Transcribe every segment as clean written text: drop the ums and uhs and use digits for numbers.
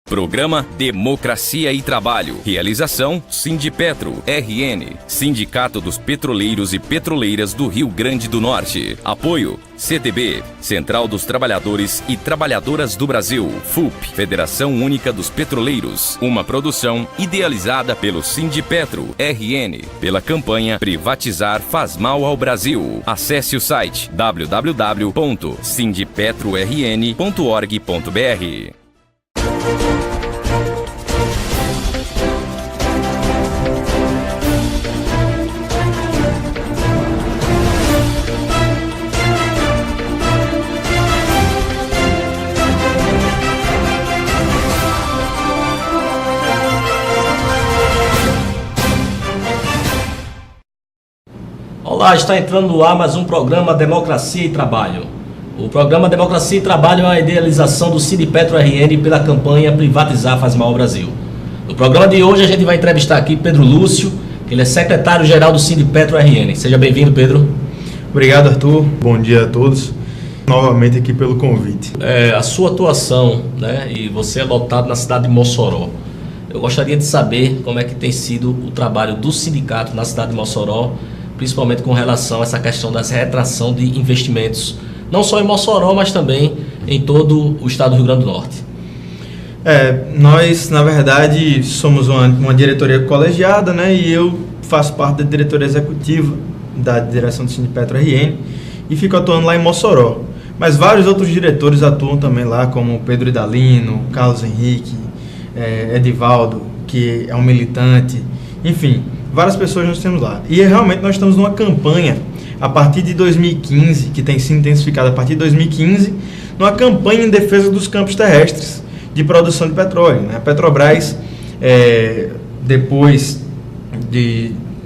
Programa Democracia e Trabalho. Realização Sindipetro, RN, Sindicato dos Petroleiros e Petroleiras do Rio Grande do Norte. Apoio CTB, Central dos Trabalhadores e Trabalhadoras do Brasil. FUP, Federação Única dos Petroleiros. Uma produção idealizada pelo Sindipetro, RN, pela campanha Privatizar faz mal ao Brasil. Acesse o site www.sindipetrorn.org.br. Olá, está entrando no ar mais um programa Democracia e Trabalho. O programa Democracia e Trabalho é uma idealização do Sindipetro RN pela campanha Privatizar faz mal ao Brasil. No programa de hoje a gente vai entrevistar aqui Pedro Lúcio, que ele é secretário-geral do Sindipetro RN. Seja bem-vindo, Pedro. Obrigado, Arthur. Bom dia a todos. Novamente aqui pelo convite. A sua atuação, né, e você é lotado na cidade de Mossoró. Eu gostaria de saber como é que tem sido o trabalho do sindicato na cidade de Mossoró, principalmente com relação a essa questão da retração de investimentos, não só em Mossoró, mas também em todo o estado do Rio Grande do Norte. Nós, na verdade, somos uma diretoria colegiada, né, e eu faço parte da diretoria executiva da direção do Sindipetro RN e fico atuando lá em Mossoró. Mas vários outros diretores atuam também lá, como Pedro Idalino, Carlos Henrique, Edivaldo, que é um militante, enfim, várias pessoas nós temos lá. E realmente nós estamos numa campanha, a partir de 2015, que tem sido intensificada a partir de 2015, numa campanha em defesa dos campos terrestres de produção de petróleo, né? A Petrobras,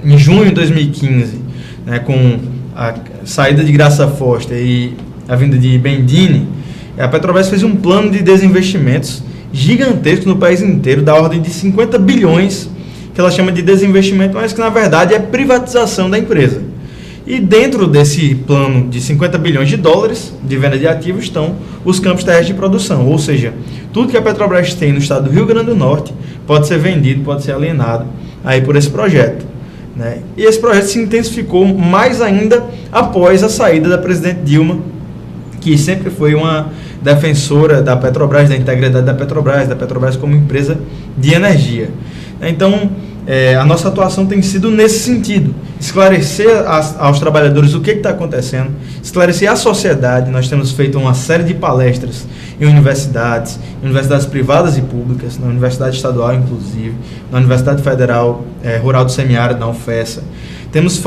em junho de 2015, né, com a saída de Graça Foster e a vinda de Bendini, a Petrobras fez um plano de desinvestimentos gigantesco no país inteiro, da ordem de 50 bilhões, que ela chama de desinvestimento, mas que na verdade é privatização da empresa. E dentro desse plano de 50 bilhões de dólares de venda de ativos estão os campos terrestres de produção, ou seja, tudo que a Petrobras tem no estado do Rio Grande do Norte pode ser vendido, pode ser alienado aí por esse projeto, né? E esse projeto se intensificou mais ainda após a saída da presidente Dilma, que sempre foi uma defensora da Petrobras, da integridade da Petrobras como empresa de energia. Então, a nossa atuação tem sido nesse sentido, esclarecer aos trabalhadores o que está acontecendo, esclarecer à sociedade. Nós temos feito uma série de palestras em universidades privadas e públicas, na Universidade Estadual, inclusive, na Universidade Federal Rural do Semiárido, na UFESA. Temos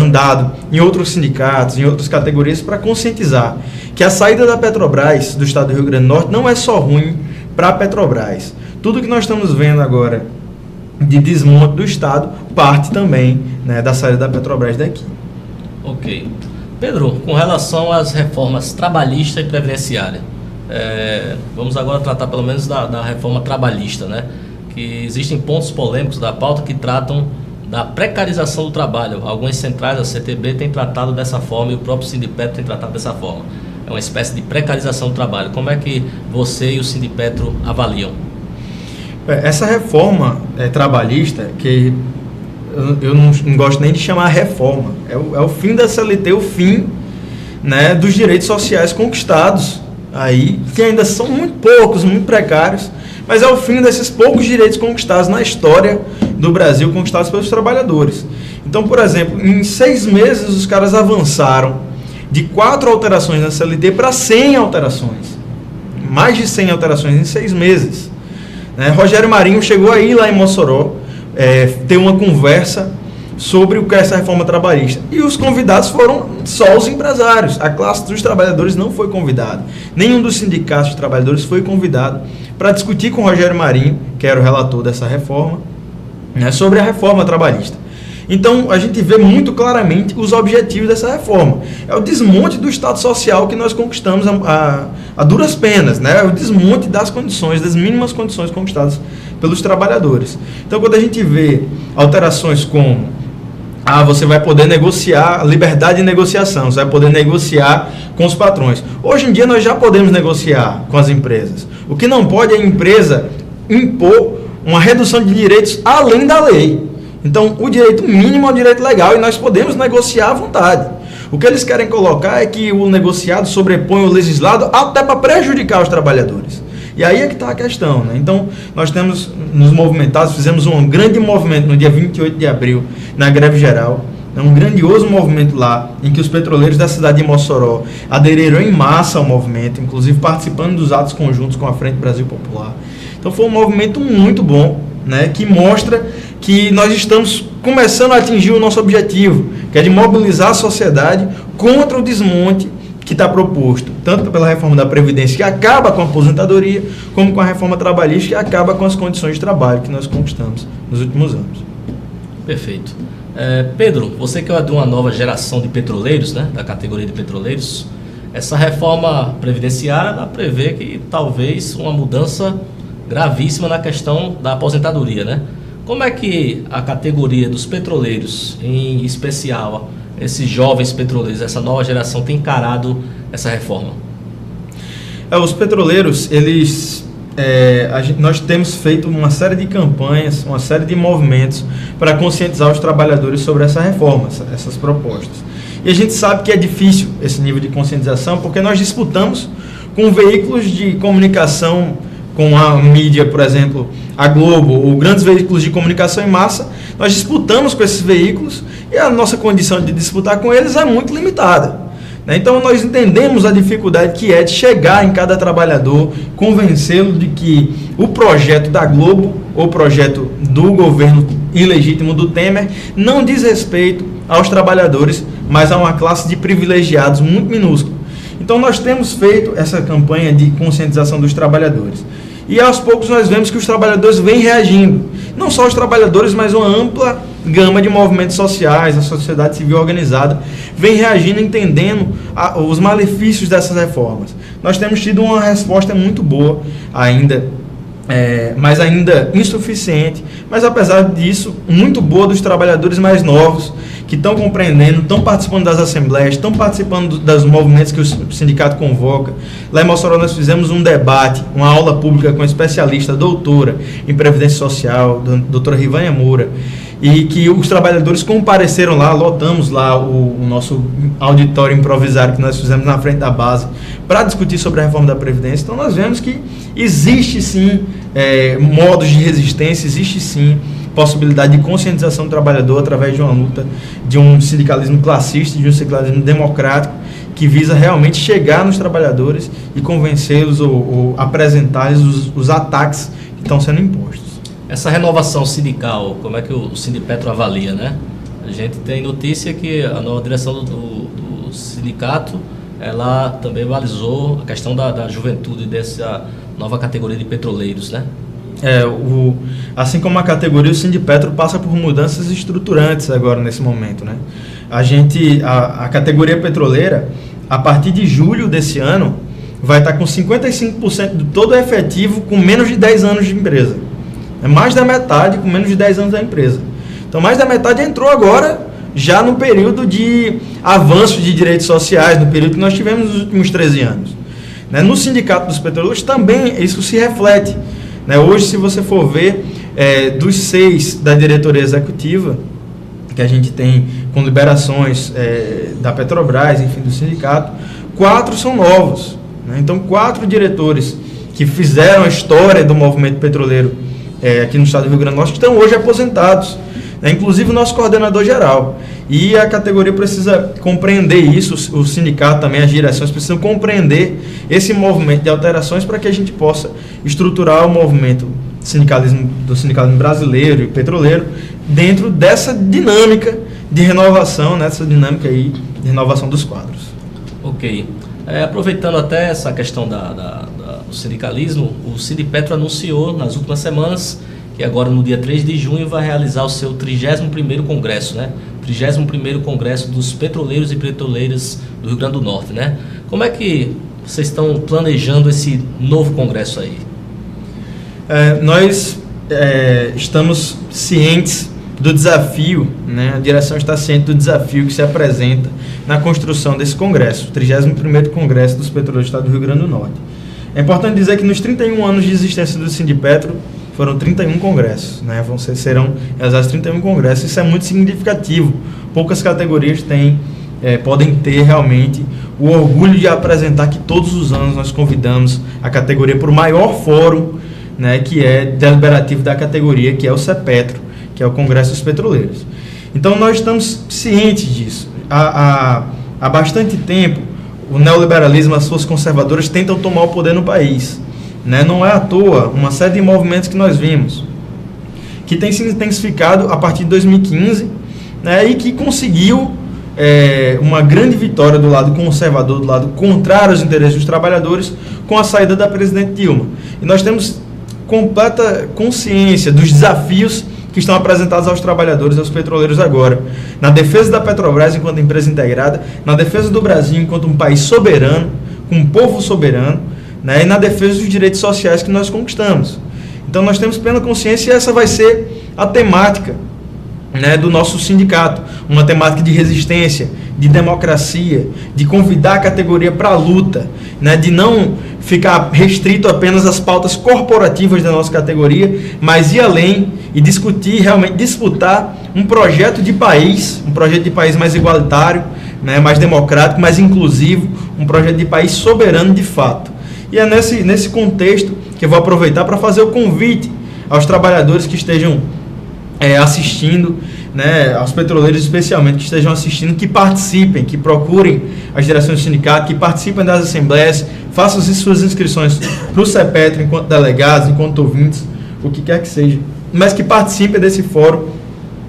andado em outros sindicatos, em outras categorias, para conscientizar que a saída da Petrobras do estado do Rio Grande do Norte não é só ruim para a Petrobras. Tudo que nós estamos vendo agora de desmonte do Estado parte também, né, da saída da Petrobras daqui. Ok. Pedro, com relação às reformas trabalhista e previdenciária, vamos agora tratar pelo menos da reforma trabalhista, né? Que existem pontos polêmicos da pauta que tratam da precarização do trabalho. Algumas centrais da CTB têm tratado dessa forma e o próprio Sindipetro tem tratado dessa forma. É uma espécie de precarização do trabalho. Como é que você e o Sindipetro avaliam? Essa reforma trabalhista, que eu não gosto nem de chamar reforma, é o fim da CLT, o fim, né, dos direitos sociais conquistados, aí, que ainda são muito poucos, muito precários, mas é o fim desses poucos direitos conquistados na história do Brasil, conquistados pelos trabalhadores. Então, por exemplo, em 6 meses os caras avançaram de 4 alterações na CLT para 100 alterações, mais de 100 alterações em 6 meses. Rogério Marinho chegou aí lá em Mossoró, ter uma conversa sobre o que é essa reforma trabalhista. E os convidados foram só os empresários. A classe dos trabalhadores não foi convidada. Nenhum dos sindicatos de trabalhadores foi convidado para discutir com o Rogério Marinho, que era o relator dessa reforma, né, sobre a reforma trabalhista. Então, a gente vê muito claramente os objetivos dessa reforma. É o desmonte do Estado Social que nós conquistamos a duras penas, né? É o desmonte das condições, das mínimas condições conquistadas pelos trabalhadores. Então, quando a gente vê alterações como você vai poder negociar, liberdade de negociação, você vai poder negociar com os patrões. Hoje em dia, nós já podemos negociar com as empresas. O que não pode é a empresa impor uma redução de direitos além da lei. Então, o direito mínimo é o direito legal e nós podemos negociar à vontade. O que eles querem colocar é que o negociado sobrepõe o legislado até para prejudicar os trabalhadores. E aí é que está a questão, né? Então, nós temos nos movimentados, fizemos um grande movimento no dia 28 de abril, na greve geral, um grandioso movimento lá, em que os petroleiros da cidade de Mossoró aderiram em massa ao movimento, inclusive participando dos atos conjuntos com a Frente Brasil Popular. Então, foi um movimento muito bom, né, que mostra que nós estamos começando a atingir o nosso objetivo, que é de mobilizar a sociedade contra o desmonte que está proposto, tanto pela reforma da Previdência, que acaba com a aposentadoria, como com a reforma trabalhista, que acaba com as condições de trabalho que nós conquistamos nos últimos anos. Perfeito. Pedro, você que é de uma nova geração de petroleiros, né, da categoria de petroleiros, essa reforma previdenciária ela prevê que talvez uma mudança gravíssima na questão da aposentadoria, né? Como é que a categoria dos petroleiros, em especial esses jovens petroleiros, essa nova geração, tem encarado essa reforma? Os petroleiros, nós temos feito uma série de campanhas, uma série de movimentos para conscientizar os trabalhadores sobre essa reforma, essas propostas. E a gente sabe que é difícil esse nível de conscientização, porque nós disputamos com veículos de comunicação, com a mídia, por exemplo, a Globo, ou grandes veículos de comunicação em massa, nós disputamos com esses veículos e a nossa condição de disputar com eles é muito limitada. Então, nós entendemos a dificuldade que é de chegar em cada trabalhador, convencê-lo de que o projeto da Globo, ou projeto do governo ilegítimo do Temer, não diz respeito aos trabalhadores, mas a uma classe de privilegiados muito minúscula. Então, nós temos feito essa campanha de conscientização dos trabalhadores. E aos poucos nós vemos que os trabalhadores vêm reagindo. Não só os trabalhadores, mas uma ampla gama de movimentos sociais, a sociedade civil organizada, vem reagindo, entendendo os malefícios dessas reformas. Nós temos tido uma resposta muito boa ainda, mas ainda insuficiente, mas apesar disso, muito boa dos trabalhadores mais novos, que estão compreendendo, estão participando das assembleias, estão participando dos movimentos que o sindicato convoca. Lá em Mossoró nós fizemos um debate, uma aula pública com especialista, doutora em Previdência Social, doutora Rivânia Moura, e que os trabalhadores compareceram lá, lotamos lá o nosso auditório improvisado que nós fizemos na frente da base para discutir sobre a reforma da Previdência. Então nós vemos que existe sim modos de resistência, existe sim possibilidade de conscientização do trabalhador através de uma luta, de um sindicalismo classista, de um sindicalismo democrático, que visa realmente chegar nos trabalhadores e convencê-los ou apresentar-lhes os ataques que estão sendo impostos. Essa renovação sindical, como é que o Sindipetro avalia, né? A gente tem notícia que a nova direção do sindicato, ela também balizou a questão da juventude dessa nova categoria de petroleiros, né? Assim como a categoria, o Sindipetro passa por mudanças estruturantes agora nesse momento, né? A categoria petroleira, a partir de julho desse ano, vai estar com 55% do todo efetivo com menos de 10 anos de empresa. É mais da metade com menos de 10 anos da empresa. Então, mais da metade entrou agora, já no período de avanço de direitos sociais, no período que nós tivemos nos últimos 13 anos. No Sindicato dos Petroleiros também isso se reflete. Hoje, se você for ver, dos 6 da diretoria executiva, que a gente tem com liberações da Petrobras, enfim, do sindicato, 4 são novos. Então, 4 diretores que fizeram a história do movimento petroleiro aqui no estado do Rio Grande do Norte estão hoje aposentados, inclusive o nosso coordenador geral. E a categoria precisa compreender isso, o sindicato também, as direções precisam compreender esse movimento de alterações para que a gente possa estruturar o movimento do sindicalismo brasileiro e petroleiro dentro dessa dinâmica de renovação, dessa dinâmica aí de renovação dos quadros. Ok. Aproveitando até essa questão do sindicalismo, o Sindipetro anunciou nas últimas semanas que agora no dia 3 de junho vai realizar o seu 31º congresso, 31º congresso dos petroleiros e petroleiras do Rio Grande do Norte, Como é que vocês estão planejando esse novo congresso aí? Nós estamos cientes do desafio, a direção está ciente do desafio que se apresenta na construção desse congresso, o 31º congresso dos petroleiros do estado do Rio Grande do Norte. É importante dizer que nos 31 anos de existência do Sindipetro, foram 31 congressos, né? Serão exatos 31 congressos, isso é muito significativo. Poucas categorias podem ter realmente o orgulho de apresentar que todos os anos nós convidamos a categoria para o maior fórum, né, que é deliberativo da categoria, que é o CEPETRO, que é o Congresso dos Petroleiros. Então nós estamos cientes disso. Há bastante tempo, o neoliberalismo, as forças conservadoras tentam tomar o poder no país. Né? Não é à toa uma série de movimentos que nós vimos, que tem se intensificado a partir de 2015, né, e que conseguiu uma grande vitória do lado conservador, do lado contrário aos interesses dos trabalhadores, com a saída da presidente Dilma. E nós temos completa consciência dos desafios que estão apresentados aos trabalhadores e aos petroleiros agora, na defesa da Petrobras enquanto empresa integrada, na defesa do Brasil enquanto um país soberano, com um povo soberano, né, e na defesa dos direitos sociais que nós conquistamos. Então nós temos plena consciência e essa vai ser a temática, né, do nosso sindicato, uma temática de resistência, de democracia, de convidar a categoria para a luta, né, de não ficar restrito apenas às pautas corporativas da nossa categoria, mas ir além e discutir, realmente disputar um projeto de país mais igualitário, né, mais democrático, mais inclusivo, um projeto de país soberano de fato. E é nesse contexto que eu vou aproveitar para fazer o convite aos trabalhadores que estejam assistindo, né, aos petroleiros especialmente que estejam assistindo, que participem, que procurem as direções do sindicato, que participem das assembleias, façam suas inscrições para o CEPETRO enquanto delegados, enquanto ouvintes, o que quer que seja, mas que participem desse fórum,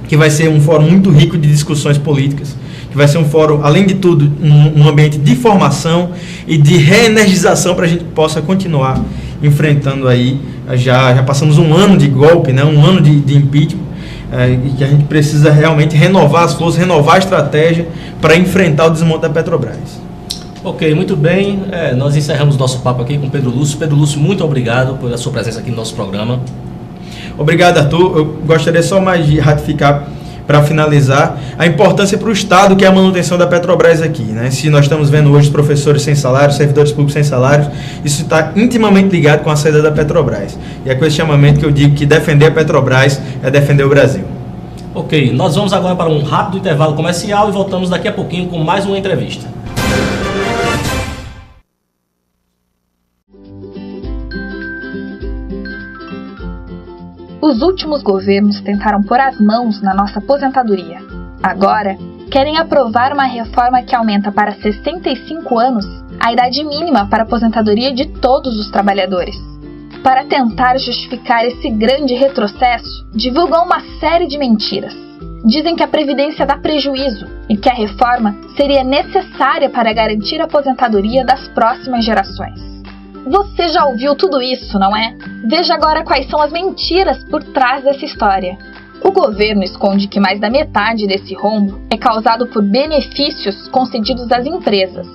que vai ser um fórum muito rico de discussões políticas, que vai ser um fórum, além de tudo, um ambiente de formação e de reenergização para a gente possa continuar enfrentando aí, já passamos um ano de golpe, né, um ano de impeachment, e que a gente precisa realmente renovar as forças, renovar a estratégia para enfrentar o desmonte da Petrobras. Ok, muito bem. Nós encerramos nosso papo aqui com Pedro Lúcio. Pedro Lúcio, muito obrigado pela sua presença aqui no nosso programa. Obrigado, Arthur. Eu gostaria só mais de ratificar, para finalizar, a importância para o Estado que é a manutenção da Petrobras aqui, né? Se nós estamos vendo hoje os professores sem salário, servidores públicos sem salários, isso está intimamente ligado com a saída da Petrobras. E é com esse chamamento que eu digo que defender a Petrobras é defender o Brasil. Ok, nós vamos agora para um rápido intervalo comercial e voltamos daqui a pouquinho com mais uma entrevista. Os últimos governos tentaram pôr as mãos na nossa aposentadoria. Agora, querem aprovar uma reforma que aumenta para 65 anos a idade mínima para a aposentadoria de todos os trabalhadores. Para tentar justificar esse grande retrocesso, divulgam uma série de mentiras. Dizem que a Previdência dá prejuízo e que a reforma seria necessária para garantir a aposentadoria das próximas gerações. Você já ouviu tudo isso, não é? Veja agora quais são as mentiras por trás dessa história. O governo esconde que mais da metade desse rombo é causado por benefícios concedidos às empresas.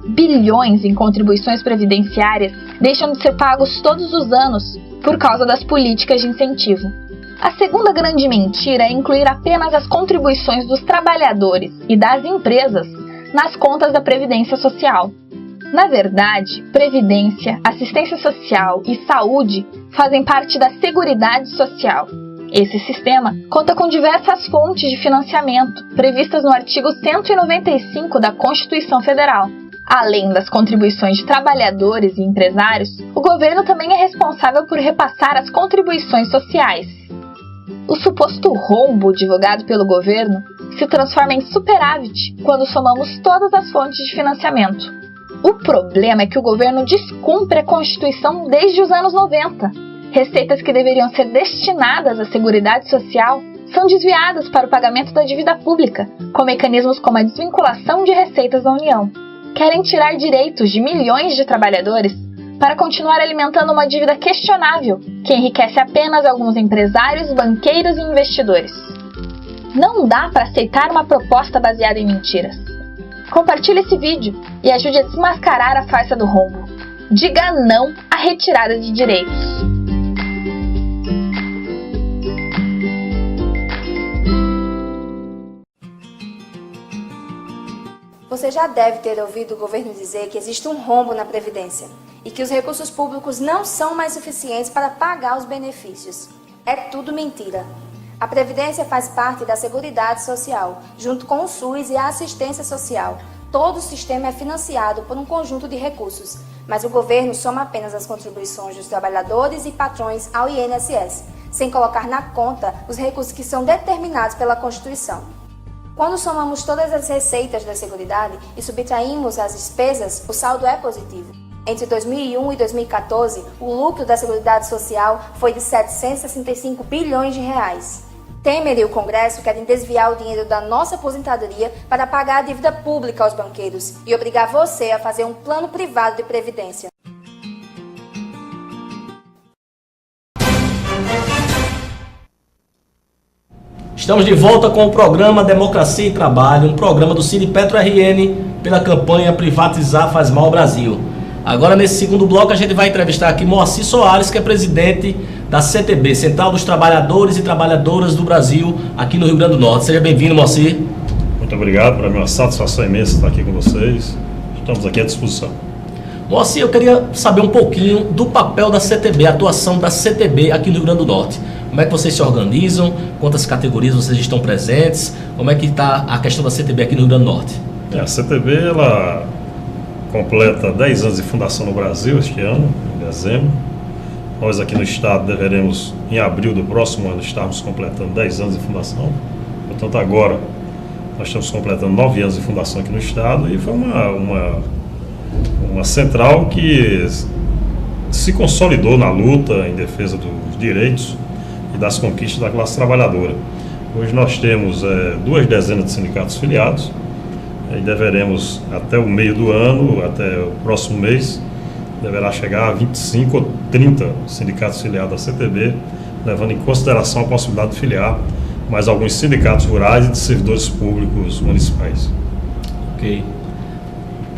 Bilhões em contribuições previdenciárias deixam de ser pagos todos os anos por causa das políticas de incentivo. A segunda grande mentira é incluir apenas as contribuições dos trabalhadores e das empresas nas contas da Previdência Social. Na verdade, Previdência, Assistência Social e Saúde fazem parte da Seguridade Social. Esse sistema conta com diversas fontes de financiamento, previstas no artigo 195 da Constituição Federal. Além das contribuições de trabalhadores e empresários, o governo também é responsável por repassar as contribuições sociais. O suposto rombo divulgado pelo governo se transforma em superávit quando somamos todas as fontes de financiamento. O problema é que o governo descumpre a Constituição desde os anos 90. Receitas que deveriam ser destinadas à Seguridade Social são desviadas para o pagamento da dívida pública, com mecanismos como a desvinculação de receitas da União. Querem tirar direitos de milhões de trabalhadores para continuar alimentando uma dívida questionável, que enriquece apenas alguns empresários, banqueiros e investidores. Não dá para aceitar uma proposta baseada em mentiras. Compartilhe esse vídeo e ajude a desmascarar a farsa do rombo. Diga não à retirada de direitos. Você já deve ter ouvido o governo dizer que existe um rombo na Previdência. e que os recursos públicos não são mais suficientes para pagar os benefícios. É tudo mentira. A Previdência faz parte da Seguridade Social, junto com o SUS e a Assistência Social. Todo o sistema é financiado por um conjunto de recursos, mas o governo soma apenas as contribuições dos trabalhadores e patrões ao INSS, sem colocar na conta os recursos que são determinados pela Constituição. Quando somamos todas as receitas da Seguridade e subtraímos as despesas, o saldo é positivo. Entre 2001 e 2014, o lucro da Seguridade Social foi de 765 bilhões de reais. Temer e o Congresso querem desviar o dinheiro da nossa aposentadoria para pagar a dívida pública aos banqueiros e obrigar você a fazer um plano privado de previdência. Estamos de volta com o programa Democracia e Trabalho, um programa do Sindipetro RN pela campanha Privatizar Faz Mal ao Brasil. Agora, nesse segundo bloco, a gente vai entrevistar aqui Moacir Soares, que é presidente da CTB, Central dos Trabalhadores e Trabalhadoras do Brasil, aqui no Rio Grande do Norte. Seja bem-vindo, Moacir. Muito obrigado, para mim é uma satisfação imensa estar aqui com vocês. Estamos aqui à disposição. Moacir, eu queria saber um pouquinho do papel da CTB, a atuação da CTB aqui no Rio Grande do Norte. Como é que vocês se organizam? Quantas categorias vocês estão presentes? Como é que está a questão da CTB aqui no Rio Grande do Norte? A CTB, ela completa 10 anos de fundação no Brasil este ano, em dezembro. Nós aqui no estado deveremos, em abril do próximo ano, estarmos completando 10 anos de fundação. Portanto, agora nós estamos completando 9 anos de fundação aqui no estado e foi uma central que se consolidou na luta em defesa dos direitos e das conquistas da classe trabalhadora. Hoje nós temos 2 dezenas de sindicatos filiados e deveremos, até o meio do ano, até o próximo mês, deverá chegar a 25 ou 30 sindicatos filiados à CTB, levando em consideração a possibilidade de filiar mais alguns sindicatos rurais e de servidores públicos municipais. Ok.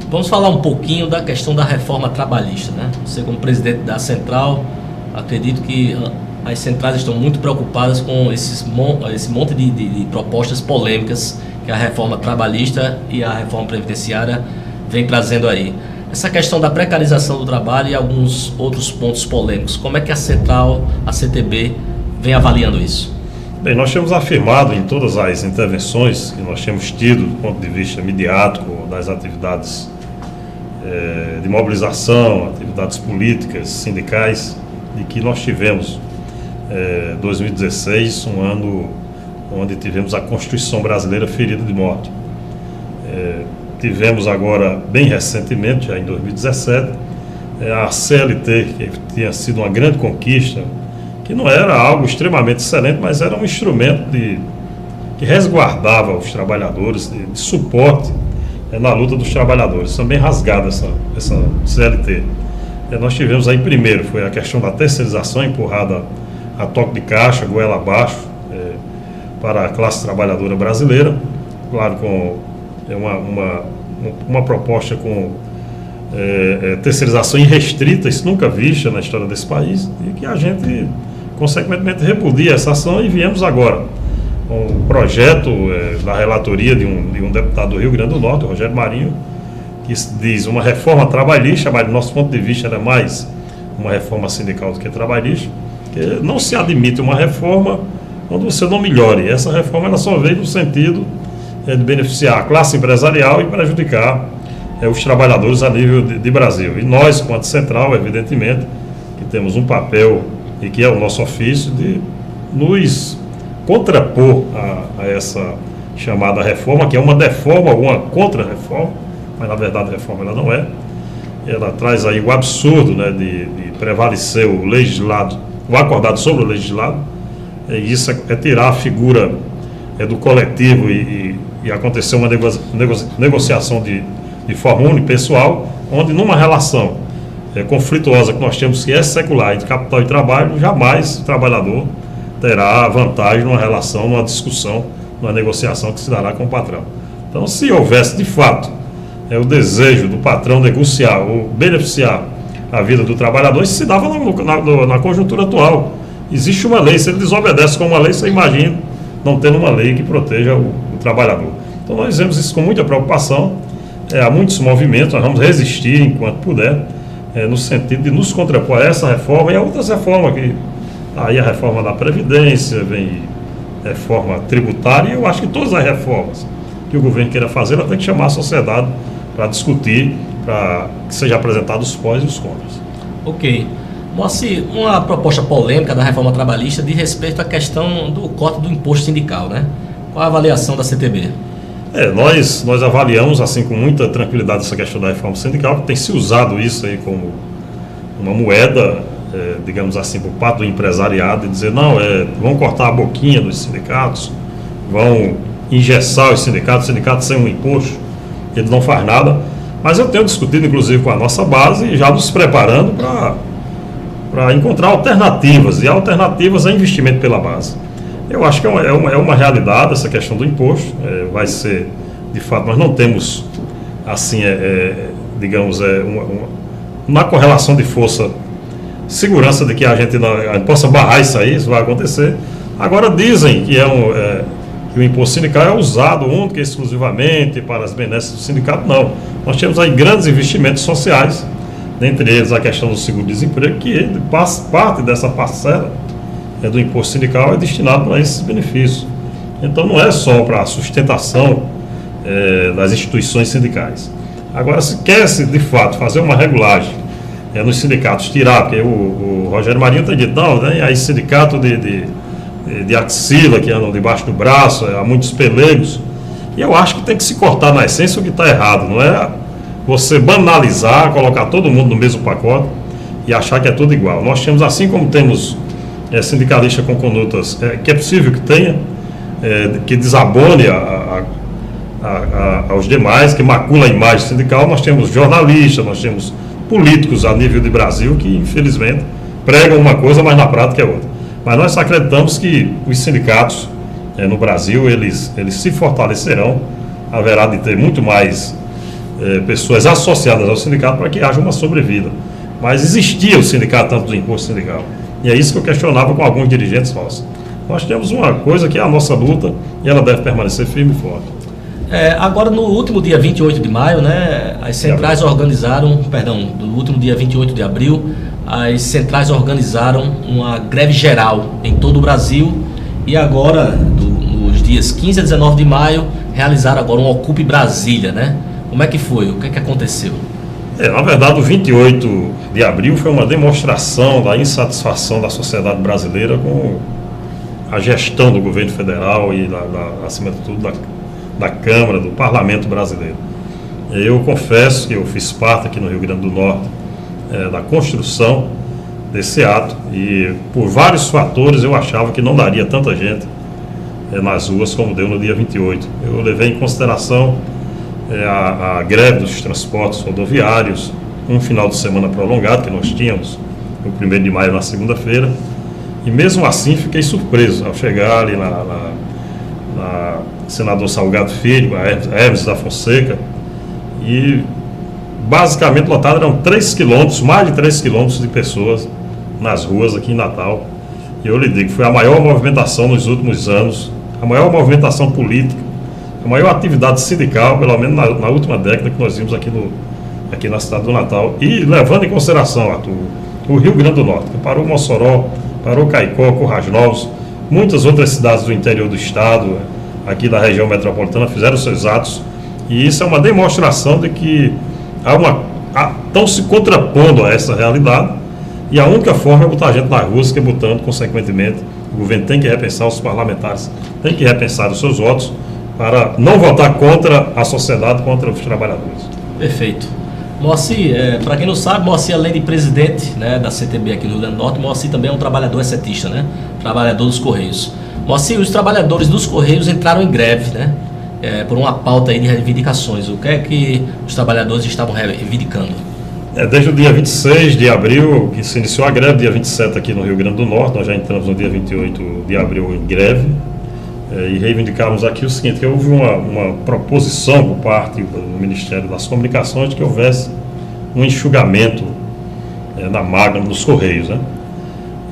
Vamos falar um pouquinho da questão da reforma trabalhista, né? Você, como presidente da central, acredito que as centrais estão muito preocupadas com esse monte de propostas polêmicas que a reforma trabalhista e a reforma previdenciária vem trazendo aí. Essa questão da precarização do trabalho e alguns outros pontos polêmicos, como é que a central, a CTB, vem avaliando isso? Bem, nós temos afirmado em todas as intervenções que nós temos tido do ponto de vista midiático das atividades de mobilização, atividades políticas, sindicais, de que nós tivemos 2016, um ano onde tivemos a Constituição brasileira ferida de morte. Tivemos agora, bem recentemente, já em 2017, a CLT, que tinha sido uma grande conquista, que não era algo extremamente excelente, mas era um instrumento que resguardava os trabalhadores, de suporte na luta dos trabalhadores. Também rasgada essa CLT. Nós tivemos aí, primeiro, foi a questão da terceirização empurrada a toque de caixa, goela abaixo, para a classe trabalhadora brasileira, claro, com uma proposta com terceirização irrestrita, isso nunca vista na história desse país, e que a gente, consequentemente, repudia essa ação, e viemos agora com um projeto da relatoria de um deputado do Rio Grande do Norte, Rogério Marinho, que diz uma reforma trabalhista, mas do nosso ponto de vista era mais uma reforma sindical do que trabalhista, que não se admite uma reforma quando você não melhore. Essa reforma ela só veio no sentido de beneficiar a classe empresarial e prejudicar os trabalhadores a nível de Brasil. E nós, quanto central, evidentemente, que temos um papel e que é o nosso ofício de nos contrapor a essa chamada reforma, que é uma deforma, uma contra-reforma, mas na verdade a reforma ela não é. Ela traz aí o absurdo, né, de prevalecer o legislado, o acordado sobre o legislado, e isso é tirar a figura do coletivo e acontecer uma negociação de forma unipessoal, onde numa relação conflituosa que nós temos, que é secular, de capital e trabalho, jamais o trabalhador terá vantagem numa relação, numa discussão, numa negociação que se dará com o patrão. Então, se houvesse de fato o desejo do patrão negociar ou beneficiar a vida do trabalhador, isso se dava na conjuntura atual. Existe uma lei, se ele desobedece com uma lei, você imagina não tendo uma lei que proteja o trabalhador. Então nós vemos isso com muita preocupação, há muitos movimentos, nós vamos resistir enquanto puder, no sentido de nos contrapor a essa reforma e a outras reformas, que aí a reforma da Previdência, vem reforma tributária, e eu acho que todas as reformas que o governo queira fazer, ela tem que chamar a sociedade para discutir, para que sejam apresentados os pós e os contras. Ok. Moacir, uma proposta polêmica da reforma trabalhista diz respeito à questão do corte do imposto sindical, né? Qual a avaliação da CTB? Nós avaliamos assim com muita tranquilidade essa questão da reforma sindical, que tem se usado isso aí como uma moeda, digamos assim, por parte do empresariado, e dizer, não, vão cortar a boquinha dos sindicatos, vão engessar os sindicatos sem um imposto, ele não faz nada. Mas eu tenho discutido, inclusive, com a nossa base, e já nos preparando para encontrar alternativas, e alternativas a investimento pela base. Eu acho que é uma realidade essa questão do imposto, vai ser, de fato, nós não temos, assim, digamos, uma correlação de força, segurança de que a gente possa barrar isso aí, isso vai acontecer. Agora dizem que que o imposto sindical é usado única e exclusivamente para as benesses do sindicato. Não, nós temos aí grandes investimentos sociais, dentre eles a questão do seguro-desemprego, que parte dessa parcela do imposto sindical é destinado para esses benefícios. Então não é só para a sustentação das instituições sindicais. Agora, se quer-se de fato fazer uma regulagem nos sindicatos, tirar, porque o Rogério Marinho tem dito, não, né, aí sindicato de axila que andam debaixo do braço, há muitos pelegos, e eu acho que tem que se cortar na essência o que está errado, não é você banalizar, colocar todo mundo no mesmo pacote e achar que é tudo igual. Nós temos, assim como temos sindicalista com condutas que é possível que tenha, que desabone aos demais, que macula a imagem sindical, nós temos jornalistas, nós temos políticos a nível de Brasil que, infelizmente, pregam uma coisa, mas na prática é outra. Mas nós acreditamos que os sindicatos no Brasil, eles se fortalecerão, haverá de ter muito mais pessoas associadas ao sindicato para que haja uma sobrevida. Mas existia o sindicato tanto do imposto sindical. E é isso que eu questionava com alguns dirigentes nossos. Nós temos uma coisa que é a nossa luta e ela deve permanecer firme e forte. Agora, no último dia 28 de maio, né, as centrais no último dia 28 de abril, as centrais organizaram uma greve geral em todo o Brasil e agora, nos dias 15 a 19 de maio, realizaram agora um Ocupe Brasília, né? Como é que foi? O que é que aconteceu? Na verdade, o 28 de abril foi uma demonstração da insatisfação da sociedade brasileira com a gestão do governo federal e, acima de tudo, da Câmara, do Parlamento brasileiro. Eu confesso que eu fiz parte aqui no Rio Grande do Norte da construção desse ato e, por vários fatores, eu achava que não daria tanta gente nas ruas como deu no dia 28. Eu levei em consideração a greve dos transportes rodoviários, um final de semana prolongado que nós tínhamos, no 1º de maio, na segunda-feira, e mesmo assim fiquei surpreso ao chegar ali na Senador Salgado Filho, a Hermes da Fonseca, e basicamente lotado, eram 3 quilômetros, mais de 3 quilômetros de pessoas nas ruas aqui em Natal. E eu lhe digo, foi a maior movimentação nos últimos anos, a maior movimentação política, a maior atividade sindical, pelo menos na última década que nós vimos aqui na cidade do Natal. E levando em consideração, Arthur, o Rio Grande do Norte, que parou Mossoró, parou Caicó, Currais Novos, muitas outras cidades do interior do estado, aqui da região metropolitana, fizeram seus atos. E isso é uma demonstração de que estão se contrapondo a essa realidade, e a única forma é botar a gente na rua, que botando, consequentemente, o governo tem que repensar, os parlamentares têm que repensar os seus votos para não votar contra a sociedade, contra os trabalhadores. Perfeito. Moacir, para quem não sabe, Moacir, além de presidente, né, da CTB aqui no Rio Grande do Norte, Moacir também é um trabalhador setista, né? Trabalhador dos Correios. Moacir, os trabalhadores dos Correios entraram em greve, né? Por uma pauta aí de reivindicações. O que é que os trabalhadores estavam reivindicando? Desde o dia 26 de abril, que se iniciou a greve, dia 27 aqui no Rio Grande do Norte, nós já entramos no dia 28 de abril em greve, e reivindicamos aqui o seguinte, que houve uma proposição por parte do Ministério das Comunicações de que houvesse um enxugamento na máquina dos Correios, né?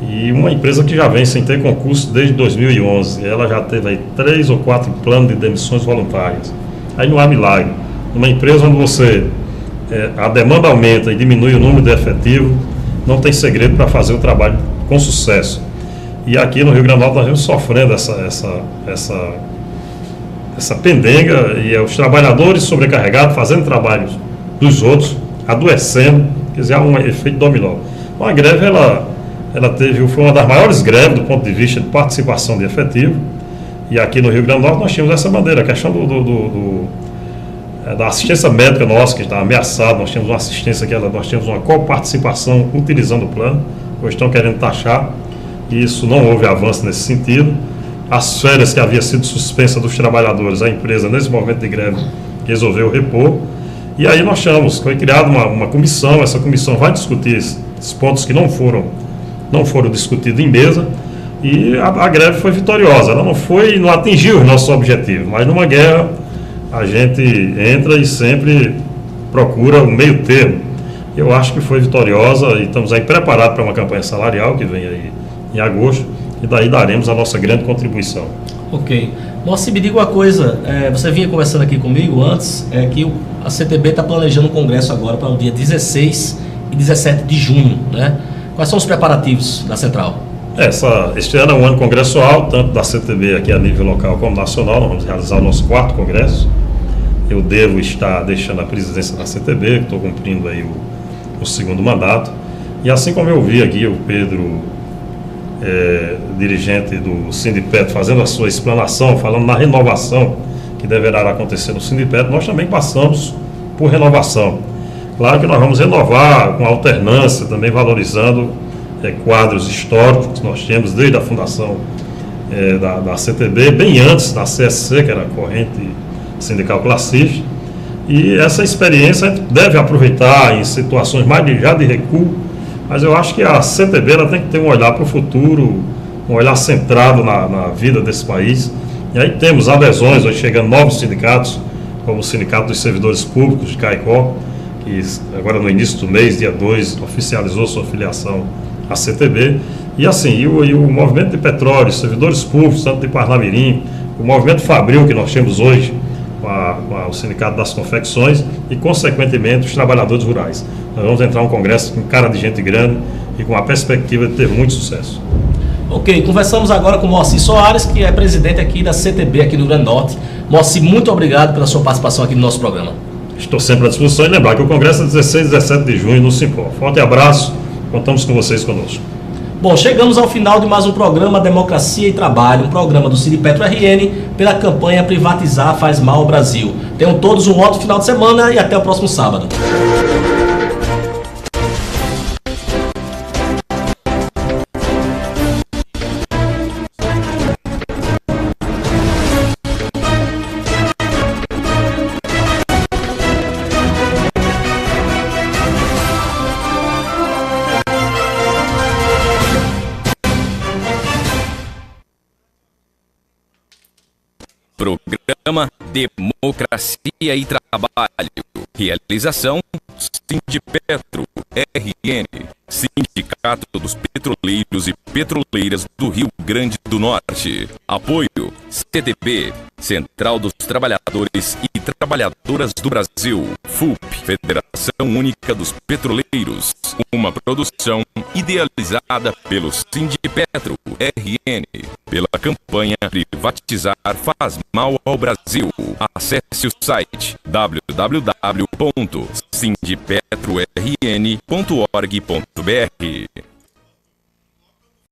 E uma empresa que já vem sem ter concurso desde 2011, ela já teve aí 3 ou 4 planos de demissões voluntárias. Aí não há milagre. Uma empresa onde você a demanda aumenta e diminui o número de efetivo, não tem segredo para fazer o trabalho com sucesso. E aqui no Rio Grande do Norte nós vamos sofrendo essa pendenga, e os trabalhadores sobrecarregados, fazendo trabalhos dos outros, adoecendo, quer dizer, há um efeito dominó. Então, a greve, foi uma das maiores greves do ponto de vista de participação de efetivo, e aqui no Rio Grande do Norte nós tínhamos essa bandeira, a questão da assistência médica nossa, que está ameaçada. Nós temos uma assistência nós temos uma coparticipação utilizando o plano, hoje estão querendo taxar, e isso não houve avanço nesse sentido. As férias que havia sido suspensa dos trabalhadores, a empresa, nesse momento de greve, resolveu repor. E aí foi criada uma comissão, essa comissão vai discutir esses pontos que não foram discutidos em mesa, e a greve foi vitoriosa. Ela não atingiu os nossos objetivos, mas numa guerra a gente entra e sempre procura o meio termo. Eu acho que foi vitoriosa e estamos aí preparados para uma campanha salarial que vem aí em agosto, e daí daremos a nossa grande contribuição. Ok. Moacir, me diga uma coisa, você vinha conversando aqui comigo antes, que a CTB está planejando um congresso agora para o dia 16 e 17 de junho, né? Quais são os preparativos da Central? Este ano é um ano congressual, tanto da CTB aqui a nível local como nacional. Nós vamos realizar o nosso 4º congresso. Eu devo estar deixando a presidência da CTB, estou cumprindo aí o 2º mandato. E assim como eu vi aqui o Pedro, dirigente do Sindipetro, fazendo a sua explanação, falando na renovação que deverá acontecer no Sindipetro, nós também passamos por renovação. Claro que nós vamos renovar com alternância, também valorizando quadros históricos que nós temos desde a fundação da CTB, bem antes da CSC, que era a corrente sindical classista. E essa experiência a gente deve aproveitar em situações mais já de recuo, mas eu acho que a CTB ela tem que ter um olhar para o futuro, um olhar centrado na vida desse país. E aí temos adesões, hoje chegando novos sindicatos, como o Sindicato dos Servidores Públicos de Caicó, que agora no início do mês, dia 2, oficializou sua filiação à CTB. E assim, o movimento de petróleo, servidores públicos, tanto de Parnamirim, o movimento fabril que nós temos hoje, com o Sindicato das Confecções e, consequentemente, os trabalhadores rurais. Nós vamos entrar em um congresso com cara de gente grande e com a perspectiva de ter muito sucesso. Ok, conversamos agora com o Moacir Soares, que é presidente aqui da CTB aqui no Rio Grande do Norte. Moacir, muito obrigado pela sua participação aqui no nosso programa. Estou sempre à disposição e lembrar que o congresso é 16 e 17 de junho no Simpó. Forte abraço, contamos com vocês conosco. Bom, chegamos ao final de mais um programa Democracia e Trabalho, um programa do Sindipetro RN pela campanha Privatizar Faz Mal ao Brasil. Tenham todos um ótimo final de semana e até o próximo sábado. Programa Democracia e Trabalho. Realização Sindipetro RN, Sindicato dos Petroleiros e Petroleiras do Rio Grande do Norte. Apoio CTB, Central dos Trabalhadores e Trabalhadoras do Brasil. FUP, Federação Única dos Petroleiros. Uma produção idealizada pelo Sindipetro RN, pela campanha Privatizar Faz Mal ao Brasil. Acesse o site www.sindipetrorn.org.br.